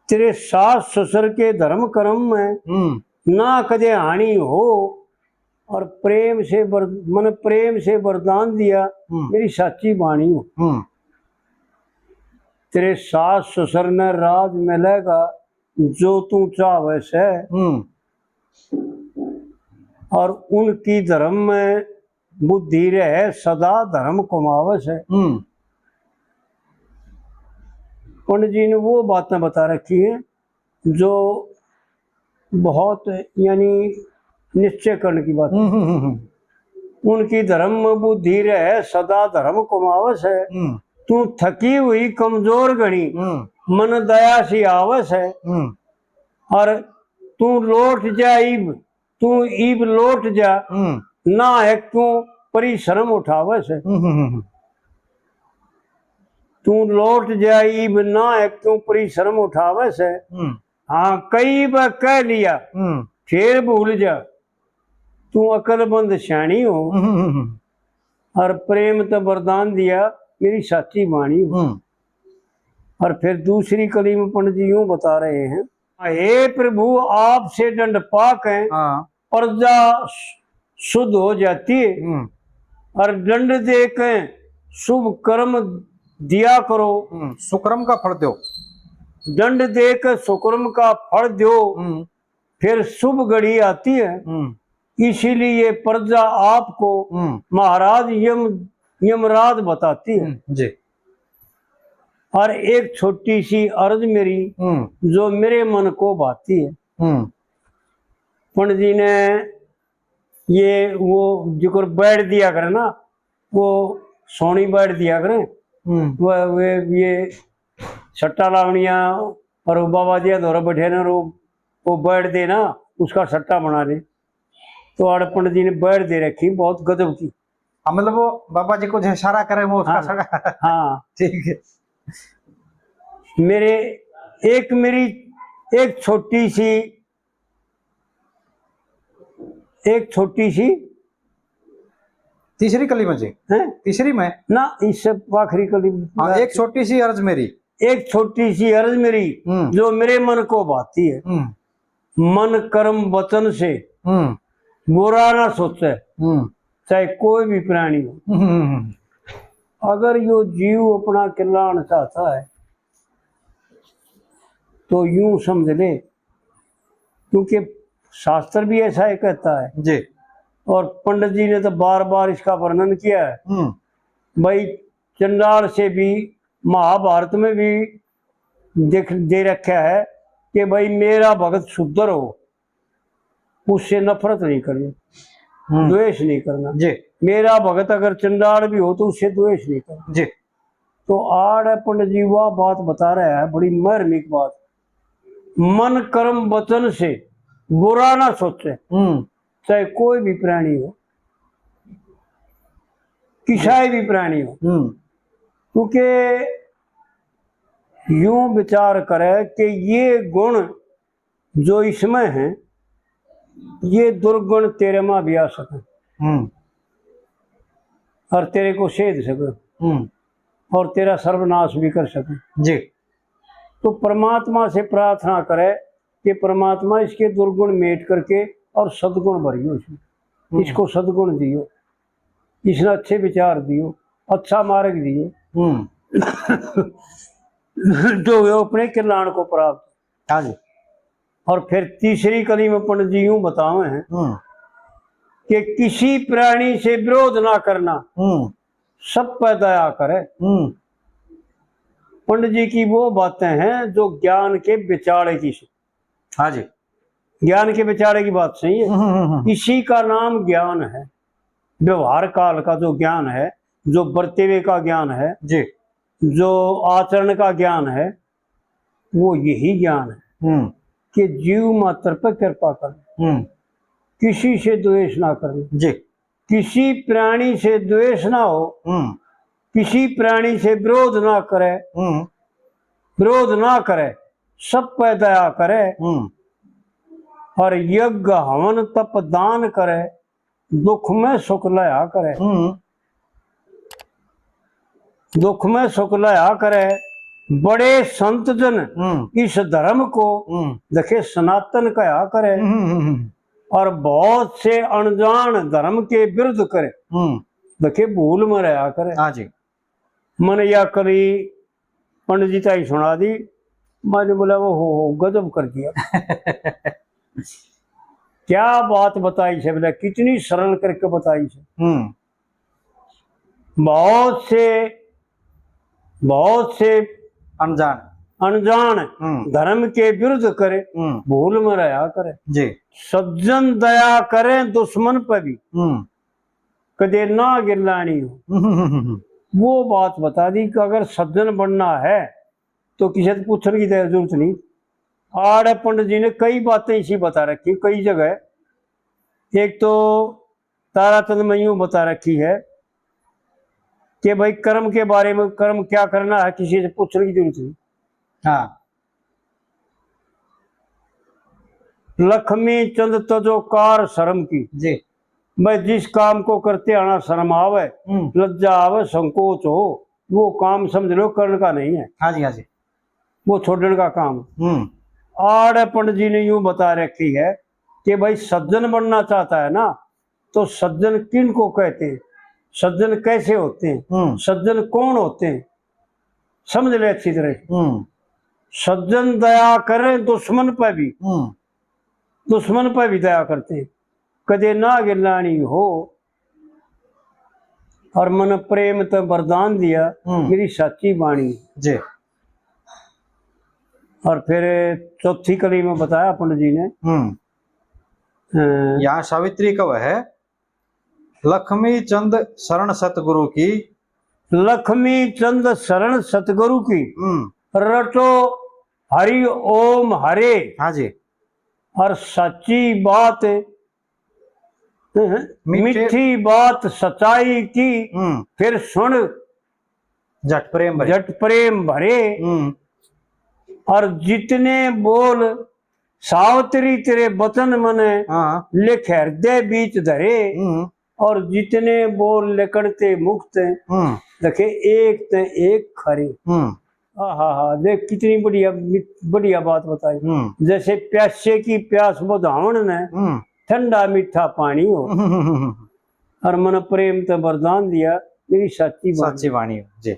तेरे सास ससुर के धर्म कर्म में ना कदे हानि हो, और प्रेम से मन प्रेम से वरदान दिया मेरी साची बाणी हो। तेरे सास ससुर ने राज मिलेगा जो तू चाहे से, और उनकी धर्म में बुद्धि रहे सदा धर्म कमावस है। पंडित जी ने वो बातें बता रखी हैं जो बहुत यानी निश्चय करने की बात। उनकी धर्म में बुद्धि रहे सदा धर्म कमावस है। तू थकी हुई कमजोर घड़ी मन दया सी आवस है, और तू लौट जा ईब लौट जा ना है क्यों परिश्रम उठावस है। तू लौट जा ईब ना है क्यों परिश्रम उठावस है। हाँ कई बार कह लिया फिर भूल जा, तू अकलमंद श्याणी हो, और प्रेम तो वरदान दिया मेरी साची वाणी हो। और फिर दूसरी कली में पंडित जी यूं बता रहे हैं, हे प्रभु आपसे दंड पाक है, प्रजा शुद्ध हो जाती है, और दंड दे के शुभ कर्म दिया करो। सुकर्म का फल दो, दंड दे के सुकर्म का फल दो, फिर शुभ घड़ी आती है। इसीलिए प्रजा आपको महाराज यमराज बताती है जी। और एक छोटी सी अर्ज मेरी जो मेरे मन को भाती है। पंडित जी ने ये वो जिक्र बैठ दिया करे ना, वो सोनी बैठ दिया करें, वो ये सट्टा लावनिया और बाबा जी दौरा बैठे ना, वो बैठ दे ना उसका सट्टा बना दे। तो आड़ पंडित जी ने बैठ दे रखी बहुत गजब की। मतलब वो बाबा जी को इशारा करे वो उसका सट्टा। हाँ ठीक है। मेरी एक छोटी सी तीसरी कली में जी है, तीसरी में ना, इससे आखिरी कली। हाँ, एक छोटी सी अर्ज मेरी जो मेरे मन को भाती है। मन कर्म वचन से बुरा ना सोचे, चाहे कोई भी प्राणी हो। अगर यो जीव अपना कल्याण चाहता है तो यूं समझ ले, क्योंकि शास्त्र भी ऐसा ही कहता है जी, और पंडित जी ने तो बार बार इसका वर्णन किया है। भाई चंडाल से भी महाभारत में भी दे रखा है कि भाई मेरा भगत शुद्ध हो, उससे नफरत नहीं करनी, द्वेष नहीं करना जी। मेरा भगत अगर चंडाल भी हो तो उससे द्वेष नहीं करना जी। तो आड़ पंडित जी वह बात बता रहा है, बड़ी मार्मिक बात। मन कर्म वचन से बुरा ना सोचे, चाहे कोई भी प्राणी हो, किसाई भी प्राणी हो, क्योंकि यूं विचार करे कि ये गुण जो इसमें है ये दुर्गुण तेरे में भी आ सके और तेरे को सेध सके और तेरा सर्वनाश भी कर सके जी। तो परमात्मा से प्रार्थना करे कि परमात्मा इसके दुर्गुण मेट करके और सद्गुण भरियो इसमें, इसको सद्गुण दियो, इसने अच्छे विचार दियो, अच्छा मार्ग दियो जो वो अपने कल्याण को प्राप्त। हाँ जी। और फिर तीसरी कली में पंडित जी यूं बतावे हैं कि किसी प्राणी से विरोध ना करना, सब पर दया करे। पंडित जी की वो बातें हैं जो ज्ञान के विचारे की। हाँ जी, ज्ञान के विचारे की बात सही है। इसी का नाम ज्ञान है। व्यवहार काल का जो ज्ञान है, जो बर्तेवे का ज्ञान है जी, जो आचरण का ज्ञान है, वो यही ज्ञान है कि जीव मात्र पर कृपा कर, किसी से द्वेष ना करना जी, किसी प्राणी से द्वेष ना हो, किसी प्राणी से विरोध ना करे, सब पे दया करे, और यज्ञ हवन तप दान करे, दुख में सुख लया करे, दुख में सुख लया करे, बड़े संत जन इस धर्म को देखे सनातन कहा करे और बहुत से अनजान धर्म के विरुद्ध करे देखे भूल में रहा करे। हाँ जी। मन या करी पंडित जी ताई सुना दी, मैंने बोला वो हो गजब कर दिया। क्या बात बताई से, बोला कितनी सरल करके बताई से। बहुत से अनजान धर्म के विरुद्ध करे भूल में रहा करे जी। सज्जन दया करे दुश्मन पर भी कदे ना गिरलानी हो। वो बात बता दी कि अगर सज्जन बनना है तो किसी से पूछने की जरूरत नहीं। आड़ पंडित जी ने कई बातें इसी बता रखी कई जगह। एक तो तारातंत्र में यूं बता रखी है कि भाई कर्म के बारे में, कर्म क्या करना है किसी से पूछने की जरूरत नहीं। हाँ। लक्ष्मी चंद तजो कार शर्म की जी। मैं जिस काम को करते आना शर्म आवे लज्जा आवे संकोच हो वो काम समझ लो करने का नहीं है। हाँ जी हाँ जी। वो छोड़ने का काम। आड़ पंडित जी ने यूं बता रखी है कि भाई सज्जन बनना चाहता है ना तो सज्जन किन को कहते हैं, सज्जन कैसे होते हैं, सज्जन कौन होते हैं, समझ ले अच्छी तरह। सज्जन दया करें दुश्मन पर भी, दुश्मन पर भी दया करते हैं, कदे ना गिरलानी हो। और मन प्रेम तो वरदान दिया मेरी सच्ची वाणी जी। और फिर चौथी कली में बताया पंडित जी ने यहाँ सावित्री कब है, लक्ष्मी चंद शरण सतगुरु की, लक्ष्मी चंद शरण सतगुरु की रटो हरि ओम हरे। हाँ जी। और सच्ची बात मीठी बात सच्चाई की फिर सुन जट प्रेम भरे। और जितने बोल सावत्री तेरे वचन मने लिख हृदय बीच धरे। और जितने बोल लिकड़ते मुक्त देखे एक ते एक खरे। हा देख कितनी बढ़िया बात बताई। जैसे प्यासे की प्यास बुझावन ने ठंडा मीठा पानी हो। और मन प्रेम तो वरदान दिया मेरी सच्ची वाणी हो जी।